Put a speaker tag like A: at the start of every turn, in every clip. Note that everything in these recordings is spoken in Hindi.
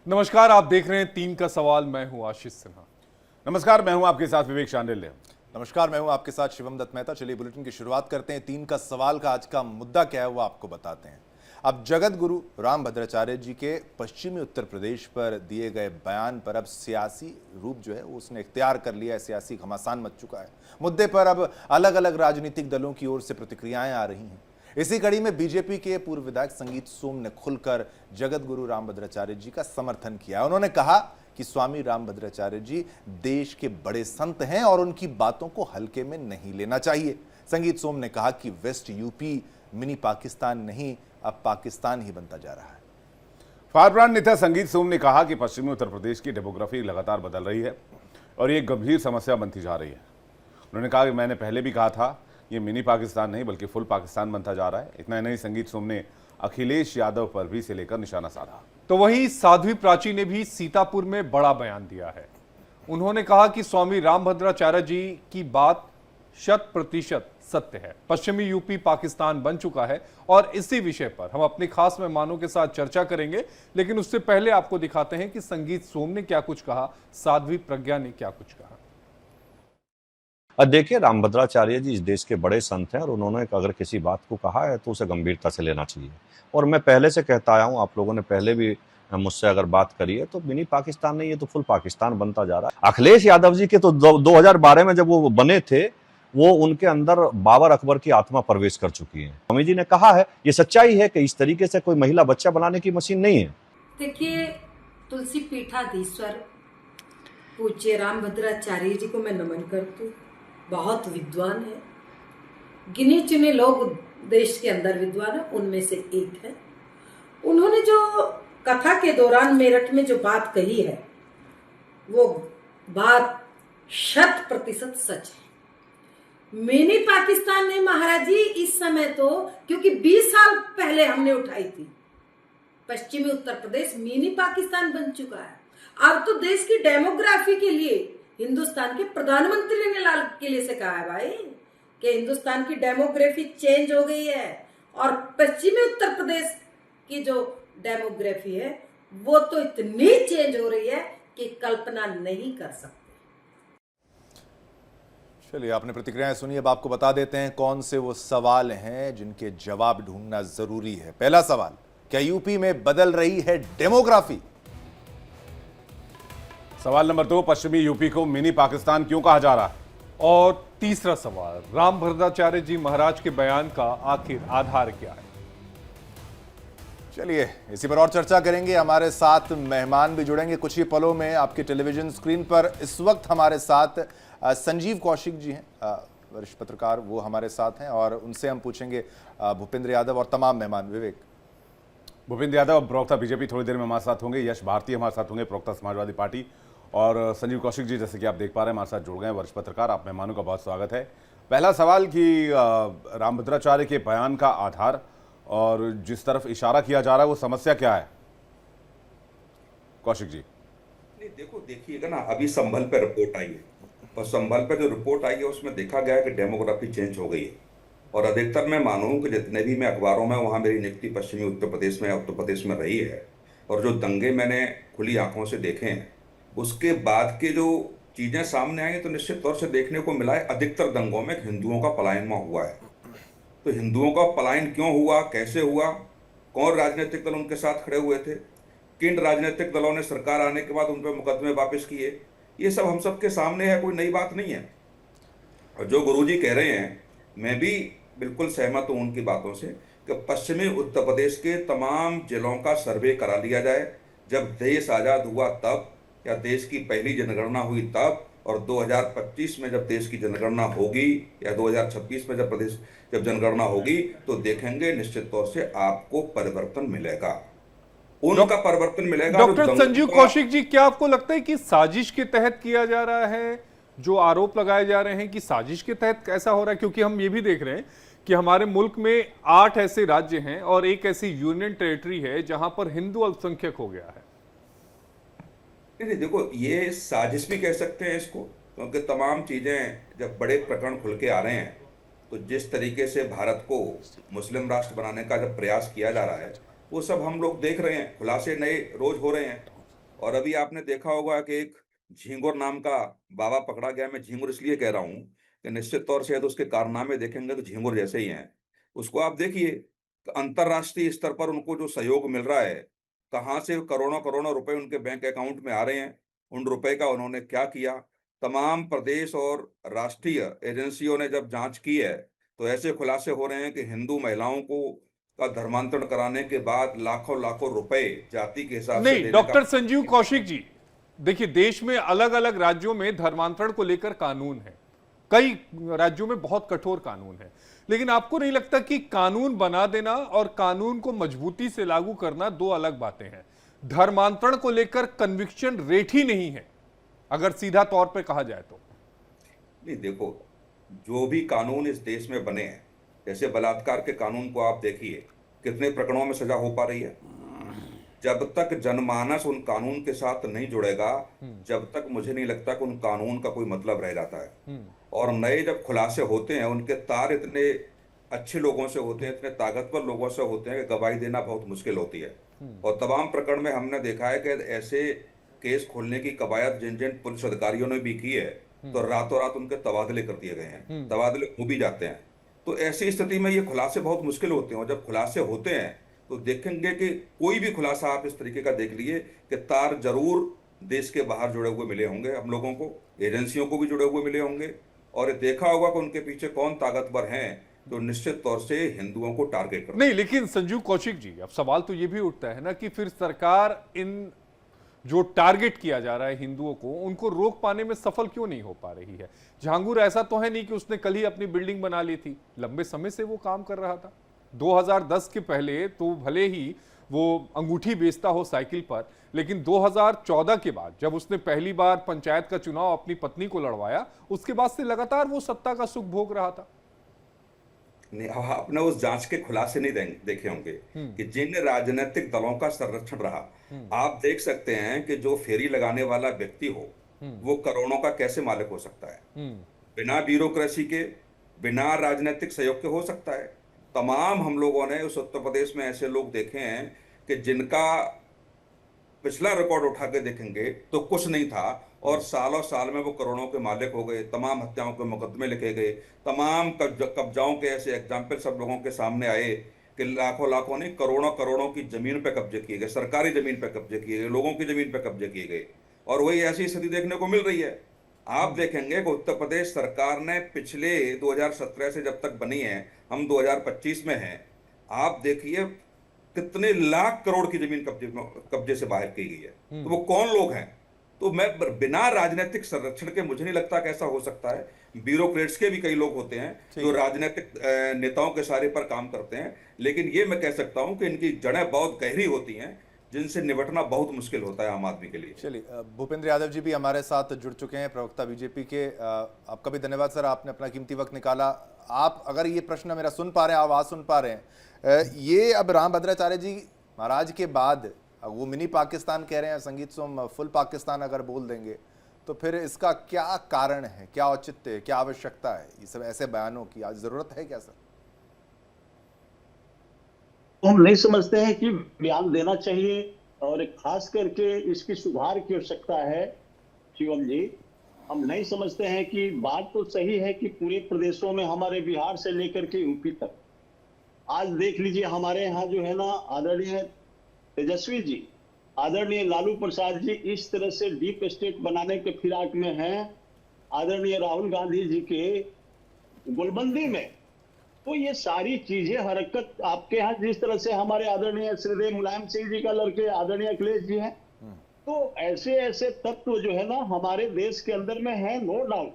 A: नमस्कार, आप देख रहे हैं 3 का सवाल। मैं हूं आशीष सिन्हा।
B: नमस्कार, मैं हूं आपके साथ विवेक शांडिल्य।
C: नमस्कार, मैं हूं आपके साथ शिवम दत्त मेहता। चलिए बुलेटिन की शुरुआत करते हैं। 3 का सवाल का आज का मुद्दा क्या है वो आपको बताते हैं। अब जगत गुरु रामभद्राचार्य जी के पश्चिमी उत्तर प्रदेश पर दिए गए बयान पर अब सियासी रूप जो है वो उसने इख्तियार कर लिया है। सियासी घमासान मच चुका है। मुद्दे पर अब अलग अलग राजनीतिक दलों की ओर से प्रतिक्रियाएं आ रही हैं। इसी कड़ी में बीजेपी के पूर्व विधायक संगीत सोम ने खुलकर जगत गुरु रामभद्राचार्य जी का समर्थन किया। उन्होंने कहा कि स्वामी रामभद्राचार्य जी देश के बड़े संत हैं और उनकी बातों को हल्के में नहीं लेना चाहिए। संगीत सोम ने कहा कि वेस्ट यूपी मिनी पाकिस्तान नहीं, अब पाकिस्तान ही बनता जा रहा है।
B: फारब्रांड नेता संगीत सोम ने कहा कि पश्चिमी उत्तर प्रदेश की डेमोग्राफी लगातार बदल रही है और ये गंभीर समस्या बनती जा रही है। उन्होंने कहा कि मैंने पहले भी कहा था, ये मिनी पाकिस्तान नहीं बल्कि फुल पाकिस्तान बनता जा रहा है। इतना ही नहीं, संगीत सोम ने अखिलेश यादव पर भी से लेकर निशाना साधा।
A: तो वहीं साध्वी प्राची ने भी सीतापुर में बड़ा बयान दिया है। उन्होंने कहा कि स्वामी रामभद्राचार्य जी की बात 100% सत्य है। पश्चिमी यूपी पाकिस्तान बन चुका है और इसी विषय पर हम अपने खास मेहमानों के साथ चर्चा करेंगे, लेकिन उससे पहले आपको दिखाते हैं कि संगीत सोम ने क्या कुछ कहा, साध्वी प्रज्ञा ने क्या कुछ कहा।
D: देखिए, रामभद्राचार्य जी इस देश के बड़े संत हैं और उन्होंने अगर किसी बात को कहा है तो उसे गंभीरता से लेना चाहिए। और मैं पहले से कहता आया हूँ, आप लोगों ने पहले भी मुझसे अगर बात करी है, तो मिनी पाकिस्तान नहीं, ये तो फुल पाकिस्तान बनता जा रहा है। अखिलेश यादव जी के तो 2012 में जब वो बने थे, वो उनके अंदर बाबर अकबर की आत्मा प्रवेश कर चुकी है। स्वामी जी ने कहा है, ये सच्चाई है कि इस तरीके से कोई महिला बच्चा बनाने की मशीन नहीं है।
E: देखिए, तुलसी पीठाधीश्वर पूज्य रामभद्राचार्य जी को मैं नमन करती हूँ। बहुत विद्वान है, गिने चुने लोग देश के अंदर विद्वान है, उनमें से एक है। उन्होंने जो कथा के दौरान मेरठ में जो बात कही है, वो बात 100% सच है। मिनी पाकिस्तान नहीं महाराज जी, इस समय तो, क्योंकि 20 साल पहले हमने उठाई थी, पश्चिमी उत्तर प्रदेश मिनी पाकिस्तान बन चुका है। अब तो देश की डेमोग्राफी के लिए हिंदुस्तान के प्रधानमंत्री ने लाल किले से कहा है भाई कि हिंदुस्तान की डेमोग्राफी चेंज हो गई है और पश्चिमी उत्तर प्रदेश की जो डेमोग्राफी है वो तो इतनी चेंज हो रही है कि कल्पना नहीं कर सकते।
C: चलिए, आपने प्रतिक्रियाएं सुनी। अब आपको बता देते हैं कौन से वो सवाल हैं जिनके जवाब ढूंढना जरूरी है। पहला सवाल, क्या यूपी में बदल रही है डेमोग्राफी?
B: सवाल नंबर 2, पश्चिमी यूपी को मिनी पाकिस्तान क्यों कहा जा रहा है?
A: और तीसरा सवाल, रामभद्राचार्य जी महाराज के बयान का आखिर आधार क्या है?
C: चलिए, इसी पर और चर्चा करेंगे। हमारे साथ मेहमान भी जुड़ेंगे कुछ ही पलों में। आपके टेलीविजन स्क्रीन पर इस वक्त हमारे साथ संजीव कौशिक जी हैं, वरिष्ठ पत्रकार, वो हमारे साथ हैं और उनसे हम पूछेंगे भूपेंद्र यादव और तमाम मेहमान। विवेक,
B: भूपेंद्र यादव प्रवक्ता बीजेपी थोड़ी देर में हमारे साथ होंगे, यश भारती हमारे साथ होंगे प्रवक्ता समाजवादी पार्टी, और संजीव कौशिक जी जैसे कि आप देख पा रहे हैं हमारे साथ जुड़ गए, वरिष्ठ पत्रकार। आप मेहमानों का बहुत स्वागत है। पहला सवाल कि रामभद्राचार्य के बयान का आधार और जिस तरफ इशारा किया जा रहा है वो समस्या क्या है? कौशिक जी।
F: नहीं, देखिएगा ना, अभी संभल पे रिपोर्ट आई है और संभल पे जो रिपोर्ट आई है उसमें देखा गया है कि डेमोग्राफी चेंज हो गई है। और अधिकतर मैं मानूं कि जितने भी मैं अखबारों में, वहाँ मेरी नियुक्ति पश्चिमी उत्तर प्रदेश में रही है और जो दंगे मैंने खुली आंखों से देखे हैं, उसके बाद के जो चीज़ें सामने आई हैं, तो निश्चित तौर से देखने को मिला है अधिकतर दंगों में हिंदुओं का पलायन हुआ है। तो हिंदुओं का पलायन क्यों हुआ, कैसे हुआ, कौन राजनीतिक दल उनके साथ खड़े हुए थे, किन राजनीतिक दलों ने सरकार आने के बाद उन पर मुकदमे वापस किए, ये सब हम सब के सामने है, कोई नई बात नहीं है। और जो गुरुजी कह रहे हैं, मैं भी बिल्कुल सहमत हूँ उनकी बातों से कि पश्चिमी उत्तर प्रदेश के तमाम जिलों का सर्वे करा लिया जाए। जब देश आज़ाद हुआ तब, या देश की पहली जनगणना हुई तब, और 2025 में जब देश की जनगणना होगी या 2026 में जब जनगणना होगी, तो देखेंगे निश्चित तौर से आपको परिवर्तन मिलेगा, उनका परिवर्तन मिलेगा।
A: डॉक्टर संजीव कौशिक जी, क्या आपको लगता है कि साजिश के तहत किया जा रहा है? जो आरोप लगाए जा रहे हैं कि साजिश के तहत ऐसा हो रहा है, क्योंकि हम ये भी देख रहे हैं कि हमारे मुल्क में 8 ऐसे राज्य हैं और एक ऐसी यूनियन टेरिटरी है जहां पर हिंदू अल्पसंख्यक हो गया है।
F: नहीं, देखो, ये साजिश भी कह सकते हैं इसको, क्योंकि तमाम चीज़ें जब बड़े प्रकरण खुल के आ रहे हैं, तो जिस तरीके से भारत को मुस्लिम राष्ट्र बनाने का जब प्रयास किया जा रहा है, वो सब हम लोग देख रहे हैं, खुलासे नए रोज हो रहे हैं। और अभी आपने देखा होगा कि एक झींगुर नाम का बाबा पकड़ा गया। मैं झींगुर इसलिए कह रहा हूँ कि निश्चित तौर से यदि उसके कारनामे देखेंगे तो झींगुर जैसे ही हैं। उसको आप देखिए, अंतर्राष्ट्रीय स्तर पर उनको जो सहयोग मिल रहा है, कहाँ से करोड़ों-करोड़ों रुपए उनके बैंक अकाउंट में आ रहे हैं, उन रुपए का उन्होंने क्या किया? तमाम प्रदेश और राष्ट्रीय एजेंसियों ने जब जाँच की है, तो ऐसे खुलासे हो रहे हैं कि हिंदू महिलाओं को का धर्मांतरण कराने के बाद लाखों-लाखों रुपए जाति के हिसाब से
A: नहीं,
F: देने का।
A: डॉक्टर संजीव कौशिक जी, देखिए देश में अलग अलग राज्यों में धर्मांतरण को लेकर कानून है, कई राज्यों में बहुत कठोर कानून है, लेकिन आपको नहीं लगता कि कानून बना देना और कानून को मजबूती से लागू करना दो अलग बातें हैं? धर्मांतरण को लेकर कन्विक्शन रेट ही नहीं है, अगर सीधा तौर पे कहा जाए तो।
F: नहीं देखो, जो भी कानून इस देश में बने हैं, जैसे बलात्कार के कानून को आप देखिए, कितने प्रकरणों में सजा हो पा रही है। जब तक जनमानस उन कानून के साथ नहीं जुड़ेगा, जब तक मुझे नहीं लगता कि उन कानून का कोई मतलब रह जाता है। और नए जब खुलासे होते हैं, उनके तार इतने अच्छे लोगों से होते हैं, इतने ताकतवर लोगों से होते हैं कि गवाही देना बहुत मुश्किल होती है। और तमाम प्रकरण में हमने देखा है कि ऐसे केस खोलने की कवायद जिन जिन पुलिस अधिकारियों ने भी की है, तो रातों रात उनके तबादले कर दिए गए हैं, तबादले हो भी जाते हैं। तो ऐसी स्थिति में ये खुलासे बहुत मुश्किल होते हैं, और जब खुलासे होते हैं तो देखेंगे कि कोई भी खुलासा आप इस तरीके का देख लिए कि तार जरूर देश के बाहर जुड़े हुए मिले होंगे हम लोगों को, एजेंसियों को भी जुड़े हुए मिले होंगे, और देखा होगा कि उनके पीछे कौन ताकतवर हैं जो निश्चित तौर से हिंदुओं को टारगेट करते हैं।
A: नहीं, लेकिन संजीव कौशिक जी, अब सवाल तो ये भी उठता है ना कि फिर सरकार इन जो टारगेट किया जा रहा है हिंदुओं को, उनको रोक पाने में सफल क्यों नहीं हो पा रही है? झांगुर ऐसा तो है नहीं कि उसने कल ही अपनी बिल्डिंग बना ली थी, लंबे समय से वो काम कर रहा था। 2010 के पहले तो भले ही वो अंगूठी बेचता हो साइकिल पर, लेकिन 2014 के बाद जब उसने पहली बार पंचायत का चुनाव अपनी पत्नी को लड़वाया, उसके बाद से लगातार वो सत्ता का सुख भोग रहा था।
F: नहीं, आपने उस जांच के खुलासे नहीं देखे होंगे कि जिन राजनीतिक दलों का संरक्षण रहा, आप देख सकते हैं कि जो फेरी लगाने वाला व्यक्ति हो, वो करोड़ों का कैसे मालिक हो सकता है, बिना ब्यूरोक्रेसी के, बिना राजनीतिक सहयोग के हो सकता है। तमाम हम लोगों ने उस उत्तर प्रदेश में ऐसे लोग देखे हैं कि जिनका पिछला रिकॉर्ड उठा के देखेंगे तो कुछ नहीं था, और सालों साल में वो करोड़ों के मालिक हो गए, तमाम हत्याओं के मुकदमे लिखे गए, तमाम कब्जाओं के ऐसे एग्जाम्पल सब लोगों के सामने आए कि लाखों नहीं, करोड़ों की जमीन पे कब्जे किए गए, सरकारी जमीन पे कब्जे किए गए, लोगों की जमीन पे कब्जे किए गए। और वही ऐसी स्थिति देखने को मिल रही है। आप देखेंगे कि उत्तर प्रदेश सरकार ने पिछले 2017 से जब तक बनी है, हम 2025 में हैं, आप देखिए कितने लाख करोड़ की जमीन कब्जे से बाहर की गई है। तो वो कौन लोग हैं? तो मैं बिना राजनीतिक संरक्षण के मुझे नहीं लगता कि ऐसा हो सकता है। ब्यूरोक्रेट्स के भी कई लोग होते हैं जो राजनीतिक नेताओं के सहारे पर काम करते हैं, लेकिन ये मैं कह सकता हूं कि इनकी जड़ें बहुत गहरी होती हैं, जिनसे निपटना बहुत मुश्किल होता है आम आदमी के लिए।
C: चलिए, भूपेंद्र यादव जी भी हमारे साथ जुड़ चुके हैं, प्रवक्ता बीजेपी के। आपका भी धन्यवाद सर, आपने अपना कीमती वक्त निकाला। आप अगर ये प्रश्न मेरा सुन पा रहे हैं, आवाज़ सुन पा रहे हैं, ये अब रामभद्राचार्य जी महाराज के बाद वो मिनी पाकिस्तान कह रहे हैं, संगीत सोम फुल पाकिस्तान अगर बोल देंगे, तो फिर इसका क्या कारण है, क्या औचित्य है, क्या आवश्यकता है, ये सब ऐसे बयानों की आज जरूरत है क्या सर?
G: हम नहीं समझते हैं कि बयान देना चाहिए, और खास करके इसकी सुधार की आवश्यकता है। शिवम जी, हम नहीं समझते हैं कि बात तो सही है कि पूरे प्रदेशों में, हमारे बिहार से लेकर के यूपी तक, आज देख लीजिए हमारे यहाँ जो है ना, आदरणीय तेजस्वी जी, आदरणीय लालू प्रसाद जी इस तरह से डीप स्टेट बनाने के फिराक में हैं, आदरणीय राहुल गांधी जी के गोलबंदी में। तो ये सारी चीजें हरकत आपके यहाँ जिस तरह से हमारे आदरणीय श्रीदेव मुलायम सिंह जी का लड़के आदरणीय अखिलेश जी हैं, तो ऐसे ऐसे तत्व जो है ना हमारे देश के अंदर में है, नो डाउट,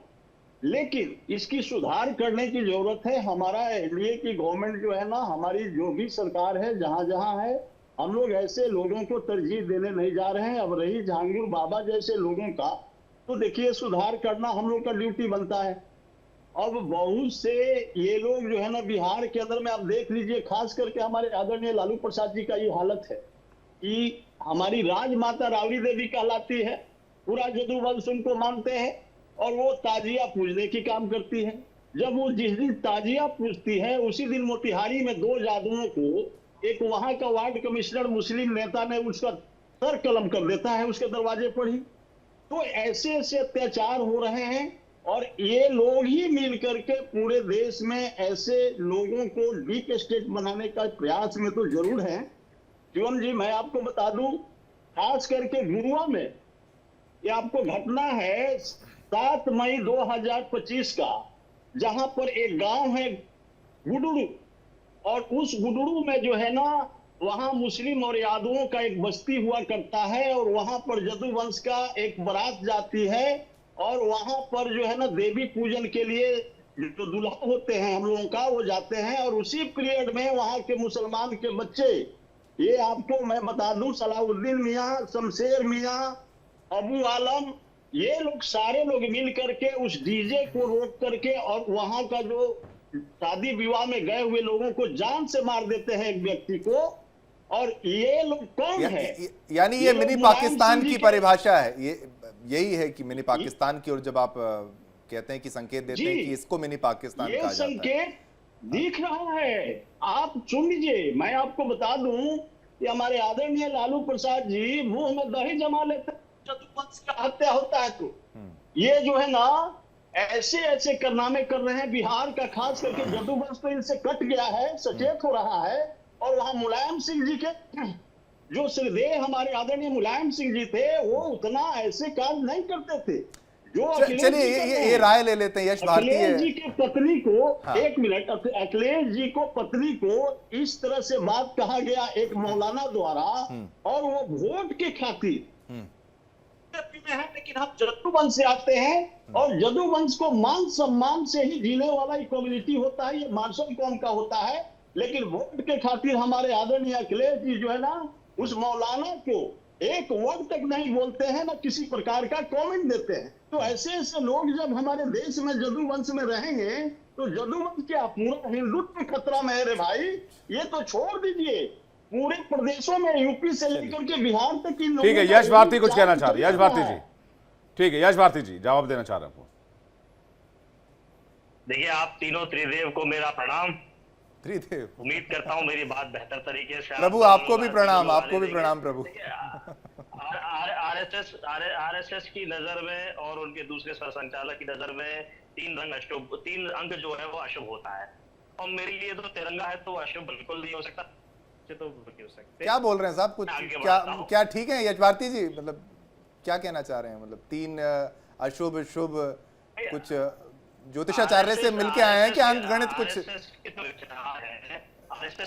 G: लेकिन इसकी सुधार करने की जरूरत है। हमारा एनडीए की गवर्नमेंट जो है ना, हमारी जो भी सरकार है, जहां जहां है, हम लोग ऐसे लोगों को तरजीह देने नहीं जा रहे हैं। अब रही झांगुर बाबा जैसे लोगों का, तो देखिए सुधार करना हम लोग का ड्यूटी बनता है। अब बहुत से ये लोग जो है ना बिहार के अंदर में आप देख लीजिए, खास करके हमारे आदरणीय लालू प्रसाद जी का ये हालत है कि हमारी राजमाता राबड़ी देवी कहलाती है, पूरा जदुवंश उनको मानते हैं, और वो ताजिया पूजने की काम करती है। जब वो जिस दिन ताजिया पूजती है, उसी दिन मोतिहारी में 2 जादुओं को एक वहां का वार्ड कमिश्नर मुस्लिम नेता ने उसका सर कलम कर देता है उसके दरवाजे पर ही। तो ऐसे ऐसे अत्याचार हो रहे हैं और ये लोग ही मिल करके पूरे देश में ऐसे लोगों को डीप स्टेट बनाने का प्रयास में तो जरूर है। शिवम जी मैं आपको बता दूं, खास करके गुरुआ में ये आपको घटना है 7 मई 2025 का, जहां पर एक गांव है गुडुरु, और उस गुडुरु में जो है ना वहां मुस्लिम और यादवों का एक बस्ती हुआ करता है, और वहां पर जदू वंश का एक बारात जाती है, और वहां पर जो है ना देवी पूजन के लिए जो दूल्हा होते हैं हम लोगों का वो जाते हैं, और उसी पीरियड में वहां के मुसलमान के बच्चे, ये आपको मैं बता दूं, सलाउद्दीन मियाँ, शमशेर मियाँ, अबू आलम, ये लोग सारे लोग मिल करके उस डीजे को रोक करके और वहां का जो शादी विवाह में गए हुए लोगों को जान से मार देते हैं एक व्यक्ति को। और ये लोग कौन है?
C: यानी ये मिनी
G: लोग
C: पाकिस्तान
G: मुलायम
C: की
G: सिंह जी
C: परिभाषा है, यही है कि मिनी पाकिस्तान की ओर जब आप कहते हैं कि संकेत देते हैं
G: जी,
C: कि इसको मिनी पाकिस्तान
G: ये
C: कहा जाता है।
G: संकेत दिख रहा है, आप सुन लीजिए। मैं आपको बता दूं कि हमारे आदरणीय लालू प्रसाद जी मुंह में दही जमा लेते हैं जदू वंश का हत्या होता है तो ये जो है ना ऐसे ऐसे कारनामे कर रहे हैं बिहार का, खास करके जदू वंश तो इनसे कट गया है, सचेत हो रहा है। और वहां मुलायम सिंह जी के जो श्रीदेव हमारे आदरणीय मुलायम सिंह जी थे वो उतना ऐसे काम नहीं करते थे जो अखिलेश जी
C: चलिए
G: करते
C: ये
G: हैं।
C: राय ले लेते हैं यश
G: अखिलेश जी
C: भारती।
G: की पत्नी को
C: हाँ।
G: एक मिनट, अखिलेश जी को पत्नी को इस तरह से बात कहा गया एक मौलाना द्वारा, और वो वोट के खातिर में है। लेकिन हम जदू वंश से आते हैं और जदू वंश को मान सम्मान से ही जीने वाला एक कम्युनिटी होता है, ये मानसम कौम का होता है। लेकिन वोट के खातिर हमारे आदरणीय अखिलेश जी जो है ना उस मौलाना को एक वर्ड तक नहीं बोलते हैं, ना किसी प्रकार का कमेंट देते हैं। तो ऐसे ऐसे लोग जब हमारे देश में जदू वंश में रहेंगे तो जदू वंश क्या पूरा हिंदुत्व खतरा में है रे भाई। ये तो छोड़ दीजिए, पूरे प्रदेशों में यूपी से लेकर के बिहार तक की
B: ठीक है, यश भारती कुछ कहना चाह रहे हैं। यश भारती जी, ठीक है, यश भारती जी जवाब देना चाह रहे हैं।
H: देखिए, आप तीनों त्रिदेव को मेरा प्रणाम।
C: त्रिदेव,
H: उम्मीद करता हूं मेरी बात बेहतर तरीके से
C: प्रभु आपको भी प्रणाम, आपको भी प्रणाम प्रभु।
H: आरएसएस की नजर में और उनके दूसरे सरसंचालक की नजर में तीन अंक जो है वो अशुभ होता है, और मेरे लिए तो तिरंगा है तो अशुभ बिल्कुल नहीं हो सकता। तो नहीं हो सकते।
C: क्या बोल रहे हैं साहब, कुछ क्या ठीक है यश भारती जी, मतलब क्या कहना चाह रहे हैं? मतलब 3 अशुभ शुभ कुछ ज्योतिषाचार्य से मिलके आए हैं कि अंक गणित कुछ?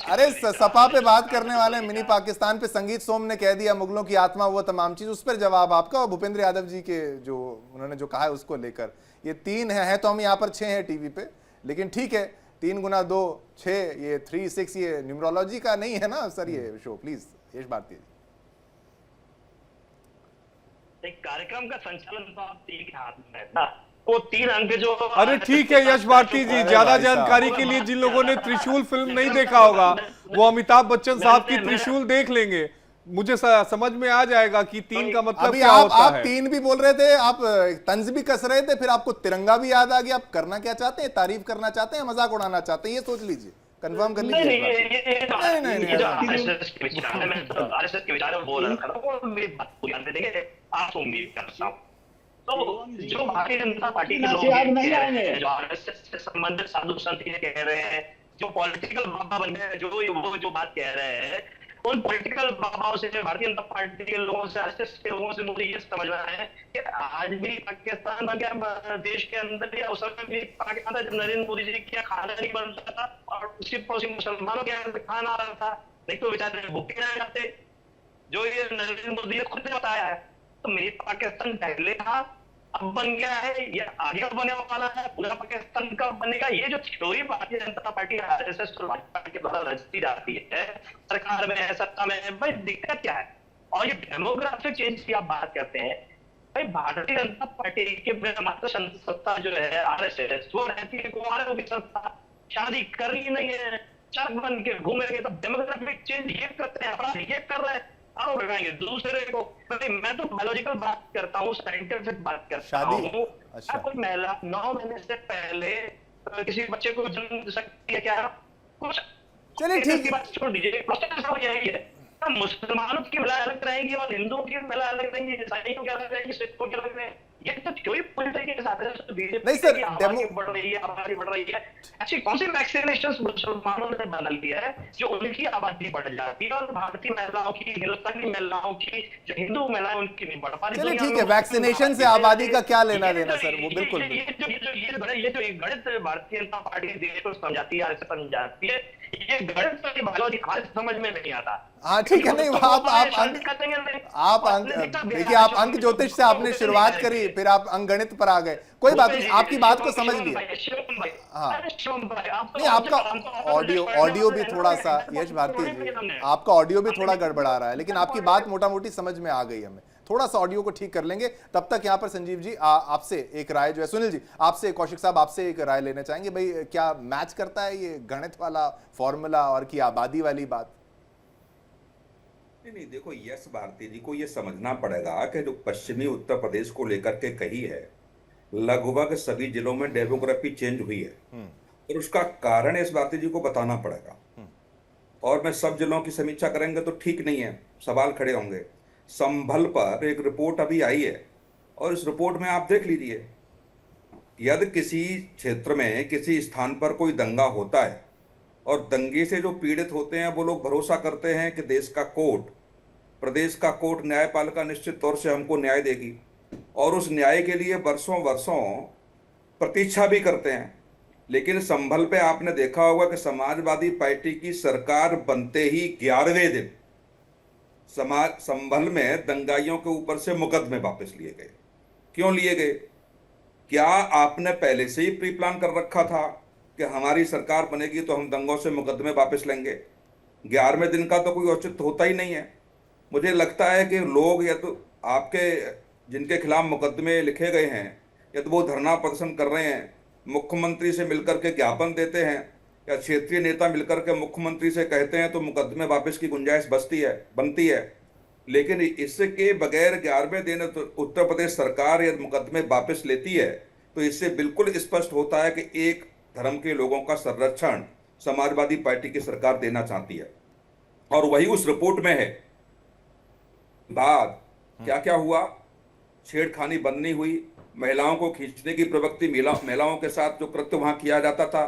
C: अरे सपा पे बात करने वाले मिनी पाकिस्तान पे संगीत सोम ने कह दिया मुगलों की आत्मा वो तमाम चीज, उस पर जवाब आपका, और भूपेंद्र यादव जी के जो उन्होंने जो कहा है उसको लेकर। ये 3 है तो हम यहाँ पर 6 हैं टीवी पे, लेकिन ठीक है 3 गुना 2 6, ये 3 6 ये न्यूमरोलॉजी का नहीं है ना सर ये शो। प्लीज यश भारती,
H: एक कार्यक्रम का संचालन तो आप 3 के हाथ में है ना, वो 3 अंक जो।
A: अरे ठीक है यश भारती जी, ज्यादा जानकारी के लिए जिन लोगों ने त्रिशूल फिल्म नहीं देखा होगा वो अमिताभ बच्चन साहब की त्रिशूल देख लेंगे, मुझे समझ में आ जाएगा कि 3 का मतलब
C: अभी
A: क्या होता
C: आप
A: है।
C: 3 भी बोल रहे थे, आप तंज भी कस रहे थे, फिर आपको तिरंगा भी याद आ गया। आप करना क्या चाहते हैं? तारीफ करना चाहते हैं, मजाक उड़ाना चाहते हैं? ये सोच लीजिए, कंफर्म कर लीजिए।
H: नहीं, आरएसएस के विचार बोल रहा था वो मेरी बात पूरी करते। देखिए, आप उम्मीद करता हूँ तो जो भारतीय जनता पार्टी के लोग जो आरएसएस से संबंधित साधु संत ये कह रहे हैं, जो पॉलिटिकल बाबा बन गए, जो बात कह रहे हैं, उन पॉलिटिकल बाबाओं से, भारतीय जनता पार्टी के लोगों से, आरएसएस के लोगों से मुझे ये समझना है कि आज भी पाकिस्तान बन गया देश के अंदर, या उस समय भी पाकिस्तान था जब नरेंद्र मोदी जी क्या खाना नहीं बन रहा था और उसी पड़ोसी मुसलमानों के यहाँ खाना आ रहा था, नहीं तो बेचारे भूखे रह जाते, जो ये नरेंद्र मोदी ने खुद ने बताया है। तो मेरी पाकिस्तान पहले था, अब बन गया है, ये आगे बनने वाला है, पूरा पाकिस्तान का बनेगा। ये जो theory Bharatiya Janata party RSS और भाजपा के द्वारा रचती जाती है, सरकार में है, सत्ता में है, भाई दिक्कत क्या है? और ये डेमोग्राफिक चेंज की आप बात करते हैं, भाई भारतीय जनता पार्टी के मात्र सत्ता जो है आरएसएस वो रहती है कुमारों की सत्ता, शादी कर ही नहीं है, चरक बन के घूमेंगे। तो डेमोग्राफिक चेंज ये करते हैं, अपराध ये कर रहे हैं, आरोप लगाएंगे दूसरे को। मैं तो बायोलॉजिकल बात करता हूँ, साइंटिफिक बात करता हूँ। अच्छा, कोई महिला 9 महीने से पहले किसी बच्चे को जन्म दे सकती है क्या? कुछ
C: चलिए ठीक है,
H: बात छोड़ दीजिए, यही है। मुसलमानों की महिला अलग रहेंगी और हिंदुओं की महिला अलग रहेंगी, ईसाइयों की अलग रहेंगी, सिखों की अलग रहेंगी। ये तो कोई पूरी तरीके के साथ है। बीजेपी
C: नहीं सर,
H: की आबादी बढ़ रही है, आबादी बढ़ रही है। ऐसी कौन सी वैक्सीनेशन मुसलमानों ने बना ली है जो उनकी आबादी बढ़ जाती है और भारतीय महिलाओं की, हिंदुस्तानी महिलाओं की, जो हिंदू महिलाएं उनकी नहीं बढ़ पा रही।
C: चलिए ठीक है, वैक्सीनेशन से आबादी का क्या लेना देना सर, वो बिल्कुल
H: ये जो एक गणित भारतीय जनता पार्टी देश को समझाती है, समझाती है, ये गणित तो बायोलॉजी आज समझ में नहीं आता।
C: हाँ ठीक है, नहीं आप अंक देखिए, आप अंक ज्योतिष से आपने शुरुआत करी, फिर आप अंकगणित पर आ गए। कोई बात नहीं, आपकी बात को समझ लिया। हाँ नहीं, आपका ऑडियो भी थोड़ा सा, यश भारती जी आपका ऑडियो भी थोड़ा गड़बड़ा रहा है, लेकिन आपकी बात मोटा मोटी समझ में आ गई हमें। थोड़ा सा ऑडियो को ठीक कर लेंगे। तब तक यहाँ पर संजीव जी आपसे एक राय जो है, सुनील जी आपसे, कौशिक साहब आपसे एक राय लेना चाहेंगे। भाई क्या मैच करता है ये गणित वाला फॉर्मूला और की आबादी वाली बात?
F: नहीं, देखो यश भारती जी को ये समझना पड़ेगा कि जो पश्चिमी उत्तर प्रदेश को लेकर के कही है, लगभग सभी जिलों में डेमोग्राफी चेंज हुई है और उसका कारण यश भारती जी को बताना पड़ेगा। और मैं सब जिलों की समीक्षा करेंगे तो ठीक नहीं है, सवाल खड़े होंगे। संभल पर एक रिपोर्ट अभी आई है और इस रिपोर्ट में आप देख लीजिए, यदि किसी क्षेत्र में किसी स्थान पर कोई दंगा होता है और दंगे से जो पीड़ित होते हैं वो लोग भरोसा करते हैं कि देश का कोर्ट, प्रदेश का कोर्ट, न्यायपालिका निश्चित तौर से हमको न्याय देगी और उस न्याय के लिए वर्षों वर्षों प्रतीक्षा भी करते हैं। लेकिन संभल पे आपने देखा होगा कि समाजवादी पार्टी की सरकार बनते ही 11वें दिन संभल में दंगाइयों के ऊपर से मुकदमे वापस लिए गए। क्यों लिए गए? क्या आपने पहले से ही प्री प्लान कर रखा था कि हमारी सरकार बनेगी तो हम दंगों से मुकदमे वापस लेंगे? 11वें दिन का तो कोई औचित्य होता ही नहीं है। मुझे लगता है कि लोग या तो आपके जिनके खिलाफ मुकदमे लिखे गए हैं या तो वो धरना प्रदर्शन कर रहे हैं, मुख्यमंत्री से मिलकर के ज्ञापन देते हैं या क्षेत्रीय नेता मिलकर के मुख्यमंत्री से कहते हैं तो मुकदमे वापस की गुंजाइश बनती है। लेकिन इसके बगैर 11वें दिन उत्तर प्रदेश सरकार या मुकदमे वापस लेती है तो इससे बिल्कुल स्पष्ट होता है कि एक धर्म के लोगों का संरक्षण समाजवादी पार्टी की सरकार देना चाहती है। और वही उस रिपोर्ट में है। बाद क्या क्या हुआ, छेड़खानी बंद नहीं हुई, महिलाओं को खींचने की प्रवृत्ति, महिलाओं के साथ जो कृत्य वहां किया जाता था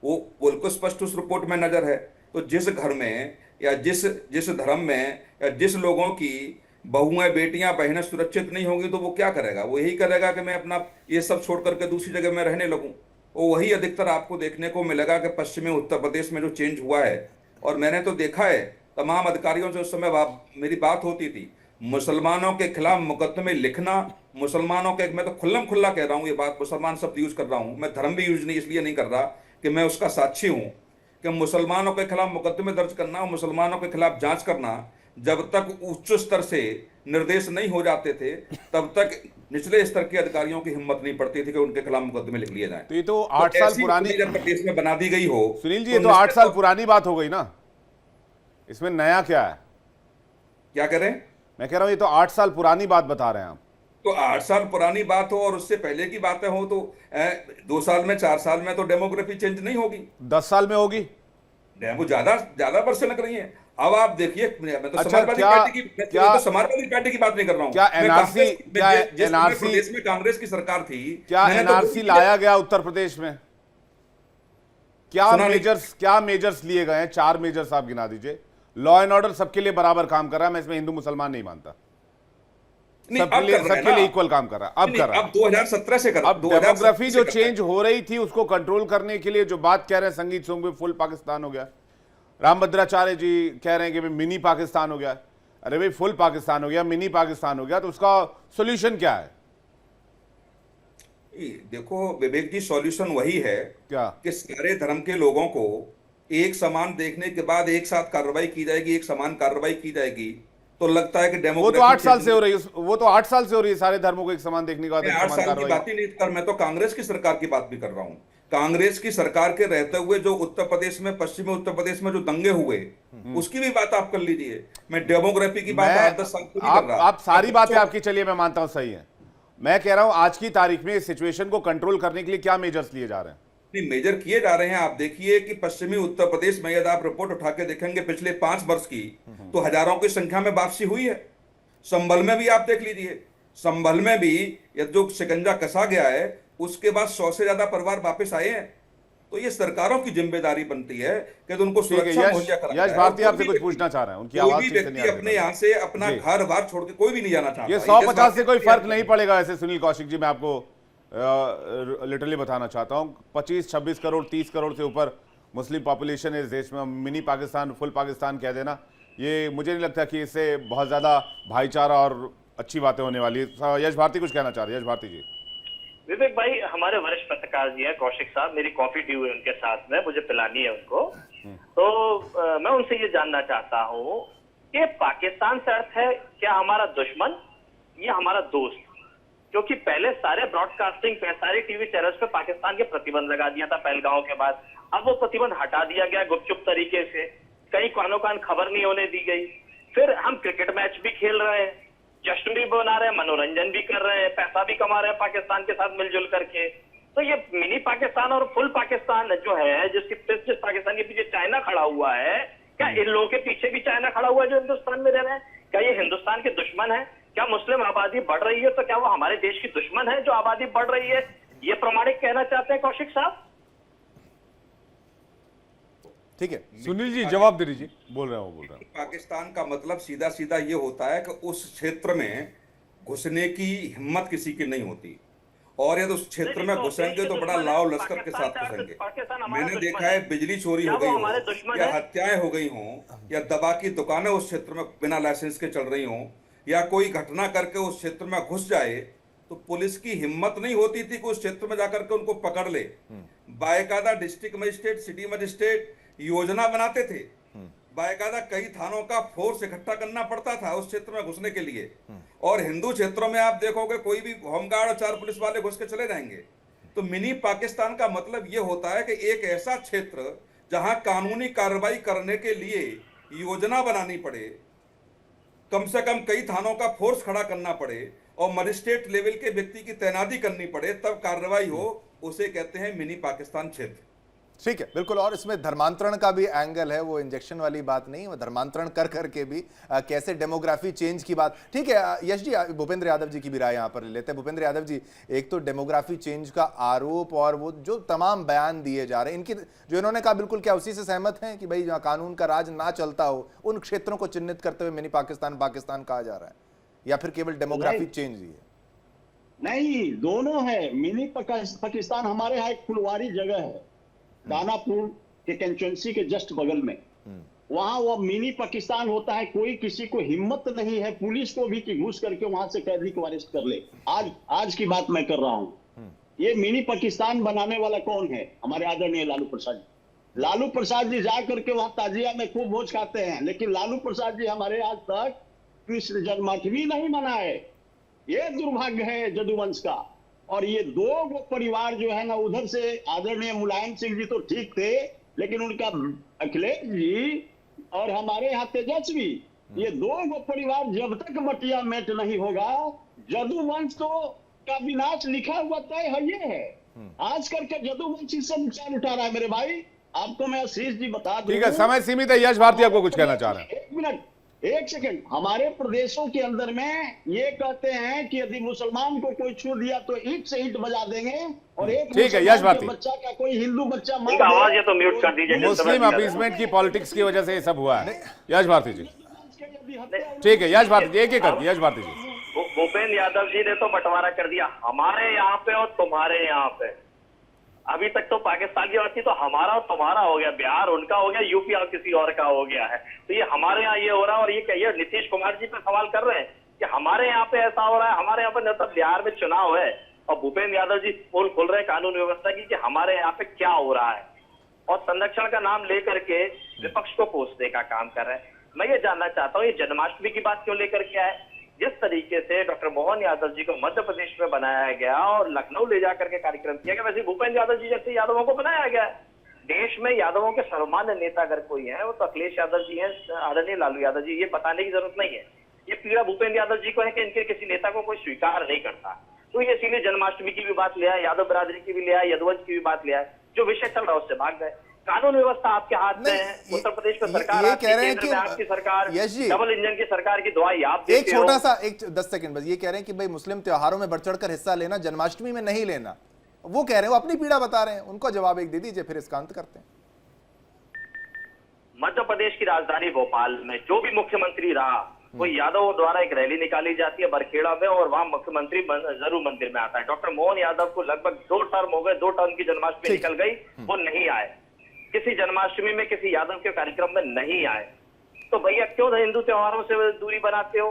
F: वो बिल्कुल स्पष्ट उस रिपोर्ट में नजर है। तो जिस घर में या जिस धर्म में या जिस लोगों की बहुएं, बेटियां, बहनें सुरक्षित नहीं होंगी तो वो क्या करेगा? वो यही करेगा कि मैं अपना ये सब छोड़ करके दूसरी जगह में रहने लगूं। वो वही अधिकतर आपको देखने को मिलेगा कि पश्चिमी उत्तर प्रदेश में जो चेंज हुआ है। और मैंने तो देखा है, तमाम अधिकारियों से उस समय मेरी बात होती थी, मुसलमानों के खिलाफ मुकदमे लिखना, मुसलमानों के, मैं तो खुल्लम खुल्ला कह रहा हूं, ये बात मुसलमान शब्द यूज कर रहा हूं, मैं धर्म भी यूज नहीं इसलिए नहीं कर रहा कि मैं उसका साक्षी हूं, कि मुसलमानों के खिलाफ मुकदमे दर्ज करना, मुसलमानों के खिलाफ जांच करना, जब तक उच्च स्तर से निर्देश नहीं हो जाते थे तब तक निचले स्तर के अधिकारियों की हिम्मत नहीं पड़ती थी कि उनके खिलाफ मुकदमे लिख लिए जाएं।
B: तो ये तो 8 साल पुरानी
F: जब प्रदेश में बना दी गई हो
B: सुनील जी, ये तो 8 साल पुरानी बात हो गई ना, इसमें नया क्या है?
F: क्या करें?
B: मैं कह रहा हूं ये तो 8 साल पुरानी बात बता रहे हैं आप।
F: तो 8 साल पुरानी बात हो और उससे पहले की बातें हो तो 2 साल में, 4 साल में तो डेमोग्राफी चेंज नहीं होगी,
B: 10 साल में होगी।
F: डेमो ज्यादा वर्ष लग रही है। अब आप देखिए, मैं तो
B: अच्छा,
F: समाजवादी पार्टी की बात नहीं कर रहा हूं।
B: क्या एनआरसी,
F: प्रदेश में कांग्रेस की सरकार थी,
B: क्या एनआरसी लाया गया उत्तर प्रदेश में? क्या मेजर्स लिए गए हैं? 4 मेजर्स आप गिना दीजिए। लॉ एंड ऑर्डर सबके लिए बराबर काम कर रहा है, मैं इसमें हिंदू मुसलमान नहीं मानता, सबके लिए इक्वल काम कर रहा है। अब कर रहा है,
F: अब 2017 से कर रहा है।
B: अब डेमोग्राफी जो चेंज हो रही थी उसको कंट्रोल करने के लिए जो बात कह रहे हैं, संगीत सोंग में फुल पाकिस्तान हो गया, रामभद्राचार्य जी कह रहे हैं कि मिनी पाकिस्तान हो गया। अरे भाई, फुल पाकिस्तान हो गया, मिनी पाकिस्तान हो गया, तो उसका सॉल्यूशन क्या है?
F: देखो विवेक जी, सॉल्यूशन वही है
B: क्या
F: कि सारे धर्म के लोगों को एक समान देखने के बाद एक साथ कार्रवाई की जाएगी, एक समान कार्रवाई की जाएगी, तो लगता है कि डेमोक्रेसी,
B: वो तो 8 साल से हो रही है, वो तो 8 साल से हो रही है, सारे धर्मों को एक समान देखने के बाद
F: 8 साल की बात ही नहीं कर, मैं तो कांग्रेस की सरकार की बात भी कर रहा हूं। कांग्रेस की सरकार के रहते हुए जो उत्तर प्रदेश में, पश्चिमी उत्तर प्रदेश में जो दंगे हुए, उसकी भी बात आप कर लीजिए। मैं डेमोग्राफी की बात 8-10 साल की नहीं कर रहा।
B: आप सारी बातें आपकी, चलिए मैं मानता हूं सही है। मैं कह रहा हूं आज की तारीख में इस सिचुएशन को कंट्रोल करने के लिए क्या मेजर्स लिए जा रहे हैं?
F: इतनी मेजर किए जा रहे हैं। आप देखिए कि पश्चिमी उत्तर प्रदेश में यदि आप रिपोर्ट उठा के देखेंगे पिछले 5 वर्ष की, तो हजारों की संख्या में वापसी हुई है। संभल में भी आप देख लीजिए, संभल में भी ये जो शिकंजा कसा गया है उसके बाद 100 से ज्यादा परिवार वापस आए हैं। तो ये सरकारों की जिम्मेदारी बनती है कि उनको सुरक्षा मुहैया कराया जाए।
B: यश भारती आपसे कुछ पूछना चाह रहे हैं, उनकी आवाज
F: कोई भी व्यक्ति अपने यहाँ से अपना घर बार छोड़ के कोई भी नहीं जाना चाहता।
B: ये 150 से कोई फर्क नहीं पड़ेगा। ऐसे सुनील कौशिक जी, मैं आपको लिटरली बताना चाहता हूँ, 25-26 करोड़ 30 करोड़ से ऊपर मुस्लिम पॉपुलेशन है इस देश में। मिनी पाकिस्तान, फुल पाकिस्तान कह देना, ये मुझे नहीं लगता कि इससे बहुत ज्यादा भाईचारा और अच्छी बातें होने वाली है। यश भारती कुछ कहना चाह रहे हैं। यश भारती जी।
H: विवेक भाई, हमारे वरिष्ठ पत्रकार जी हैं कौशिक साहब, मेरी कॉफी ड्यू है उनके साथ में, मुझे पिलानी है उनको। तो मैं उनसे ये जानना चाहता हूँ कि पाकिस्तान से अर्थ है क्या हमारा दुश्मन या हमारा दोस्त? क्योंकि पहले सारे ब्रॉडकास्टिंग पे, सारे टीवी चैनल्स पे पाकिस्तान के प्रतिबंध लगा दिया था पहलगांव के बाद। अब वो प्रतिबंध हटा दिया गया गुपचुप तरीके से, कहीं कानो कान खबर नहीं होने दी गई। फिर हम क्रिकेट मैच भी खेल रहे हैं, जश्न भी मना रहे हैं, मनोरंजन भी कर रहे हैं, पैसा भी कमा रहे हैं पाकिस्तान के साथ मिलजुल करके। तो ये मिनी पाकिस्तान और फुल पाकिस्तान जो है, जिस पाकिस्तान के पीछे चाइना खड़ा हुआ है, क्या इन लोगों के पीछे भी चाइना खड़ा हुआ है जो हिंदुस्तान में रह रहे हैं? क्या ये हिंदुस्तान के दुश्मन है? क्या मुस्लिम आबादी बढ़ रही है तो क्या वो हमारे देश की दुश्मन है जो आबादी बढ़ रही है? ये प्रमाणिक कहना चाहते हैं कौशिक साहब?
C: ठीक है,
A: सुनील जी जवाब दे दीजिए।
B: बोल रहे हैं।
F: पाकिस्तान का मतलब सीधा सीधा ये होता है कि उस क्षेत्र में घुसने की हिम्मत किसी की नहीं होती, और यदि उस क्षेत्र में घुसेंगे तो बड़ा लाव लश्कर के साथ घुसेंगे। मैंने देखा है बिजली चोरी हो गई हो, या हत्याएं हो गई हों, या दवा की दुकानें उस क्षेत्र में बिना लाइसेंस के चल रही हों, या कोई घटना करके उस क्षेत्र में घुस जाए, तो पुलिस की हिम्मत नहीं होती थी कि उस क्षेत्र में जाकर के उनको पकड़ ले। बाकायदा डिस्ट्रिक्ट मजिस्ट्रेट, सिटी मजिस्ट्रेट योजना बनाते थे, बाकायदा कई थानों का फोर्स इकट्ठा करना पड़ता था उस क्षेत्र में घुसने के लिए। और हिंदू क्षेत्रों में आप देखोगे कोई भी होमगार्ड और 4 पुलिस वाले घुस के चले जाएंगे। तो मिनी पाकिस्तान का मतलब यह होता है कि एक ऐसा क्षेत्र जहां कानूनी कार्रवाई करने के लिए योजना बनानी पड़े, कम से कम कई थानों का फोर्स खड़ा करना पड़े और मजिस्ट्रेट लेवल के व्यक्ति की तैनाती करनी पड़े, तब कार्रवाई हो, उसे कहते हैं मिनी पाकिस्तान क्षेत्र।
C: ठीक है, बिल्कुल। और इसमें धर्मांतरण का भी एंगल है, वो इंजेक्शन वाली बात नहीं, वो धर्मांतरण कर करके भी कैसे डेमोग्राफी चेंज की बात। ठीक है यश जी, भूपेंद्र यादव जी की भी राय यहाँ पर ले लेते हैं। भूपेंद्र यादव जी, एक तो डेमोग्राफी चेंज का आरोप और वो जो तमाम बयान दिए जा रहे हैं, इनकी जो इन्होंने कहा, बिल्कुल क्या उसी से सहमत हैं कि भाई जहाँ कानून का राज ना चलता हो उन क्षेत्रों को चिन्हित करते हुए मिनी पाकिस्तान पाकिस्तान कहा जा रहा है, या फिर केवल डेमोग्राफी चेंज ही है?
G: नहीं, दोनों है। मिनी पाकिस्तान हमारे यहाँ एक फुलवारी जगह है दानापुर के कंस्टिट्यूएंसी के जस्ट बगल में, वहां वो मिनी पाकिस्तान होता है। कोई किसी को हिम्मत नहीं है पुलिस को भी कि घुस करके वहां से कैदी को अरेस्ट कर ले। आज की बात मैं कर रहा हूं। ये मिनी पाकिस्तान बनाने वाला कौन है? हमारे आदरणीय लालू प्रसाद जी। लालू प्रसाद जी जा करके वहां ताजिया में खूब भोज खाते हैं, लेकिन लालू प्रसाद जी हमारे आज तक कृष्ण जन्माष्टमी नहीं मनाए। ये दुर्भाग्य है जदुवंश का। और ये दो परिवार जो है ना, उधर से आदरणीय मुलायम सिंह जी तो ठीक थे, लेकिन उनका अखिलेश जी और हमारे यहाँ तेजस्वी, ये दो परिवार जब तक मटिया मेट नहीं होगा, जदुवंश तो का विनाश लिखा हुआ तय है। ये है आज करके जदुवंश इससे नुकसान उठा रहा है। मेरे भाई, आपको मैं आशीष जी बता दूं।
B: ठीक है, समय सीमित है। यश भारती आपको कुछ कहना चाह रहे हैं?
G: 1 मिनट, 1 सेकंड। हमारे प्रदेशों के अंदर में ये कहते हैं कि यदि मुसलमान को कोई छू दिया तो ईंट से ईंट बजा देंगे, और एक
B: ठीक है, यश भारती,
G: बच्चा का कोई हिंदू बच्चा मार
H: इनका आवाज ये तो म्यूट कर दीजिए।
B: मुस्लिम अपीसमेंट की पॉलिटिक्स की वजह से ये सब हुआ है। यश भारती जी, ठीक है, यश भारती जी, एक करके यश भारती जी।
H: भूपेंद्र यादव जी ने तो बंटवारा कर दिया हमारे यहाँ पे और तुम्हारे यहाँ पे। अभी तक तो पाकिस्तान की बात थी, तो हमारा और तुम्हारा हो गया, बिहार उनका हो गया, यूपी और किसी और का हो गया है। तो ये हमारे यहाँ ये हो रहा है, और ये कहिए नीतीश कुमार जी पे सवाल कर रहे हैं कि हमारे यहाँ पे ऐसा हो रहा है। हमारे यहाँ पे मतलब बिहार में चुनाव है और भूपेंद्र यादव जी पोल खोल रहे हैं कानून व्यवस्था की कि हमारे यहाँ पे क्या हो रहा है, और संरक्षण का नाम लेकर के विपक्ष को कोसने का काम कर रहे हैं। मैं ये जानना चाहता हूँ, ये जन्माष्टमी की बात क्यों लेकर के आए? जिस तरीके से डॉक्टर मोहन यादव जी को मध्य प्रदेश में बनाया गया और लखनऊ ले जाकर के कार्यक्रम किया गया, वैसे भूपेंद्र यादव जी जैसे यादवों को बनाया गया है। देश में यादवों के सर्वमान्य नेता अगर कोई है वो तो अखिलेश यादव जी हैं, आदरणीय लालू यादव जी। ये बताने की जरूरत नहीं है। ये पीड़ा भूपेंद्र यादव जी को है कि इनके किसी नेता को कोई स्वीकार नहीं करता। तो ये इसीलिए जन्माष्टमी की भी बात ले आए, यादव बिरादरी की भी ले आए, यदुवंश की भी बात ले आए। जो विषय चल रहा है उससे भाग गए। कानून व्यवस्था आपके हाथ में है, उत्तर प्रदेश में सरकार
C: ये कह रहे हैं
H: केंद्र
C: कि
H: में आपकी सरकार,
C: यश जी,
H: डबल इंजन की सरकार की दुआई आप
C: एक
H: देते हो।
C: छोटा सा 10 सेकंड बस, ये कह रहे हैं कि भाई मुस्लिम त्योहारों में बढ़ चढ़कर हिस्सा लेना, जन्माष्टमी में नहीं लेना। वो कह रहे हैं, वो अपनी पीड़ा बता रहे हैं, उनको जवाब एक दे दीजिए, फिर इसका अंत करते हैं।
H: मध्य प्रदेश की राजधानी भोपाल में जो भी मुख्यमंत्री रहा, वो यादव द्वारा एक रैली निकाली जाती है बरखेड़ा में, और वहां मुख्यमंत्री जरूर मंदिर में आता है। डॉक्टर मोहन यादव को लगभग 2 टर्म हो गए, 2 टर्म की जन्माष्टमी निकल गई, वो नहीं आए, किसी जन्माष्टमी में किसी यादव के कार्यक्रम में नहीं आए। तो भैया क्यों हिंदू त्योहारों से दूरी बनाते हो?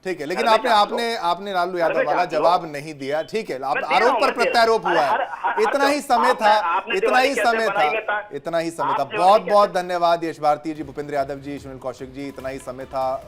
C: ठीक है, लेकिन आपने लालू यादव वाला जवाब नहीं दिया। ठीक है, आप आरोप पर प्रत्यारोप हुआ है। इतना ही समय था, इतना ही समय था। बहुत बहुत धन्यवाद यश भारती जी, भूपेंद्र यादव जी, सुनील कौशिक जी, इतना ही समय था।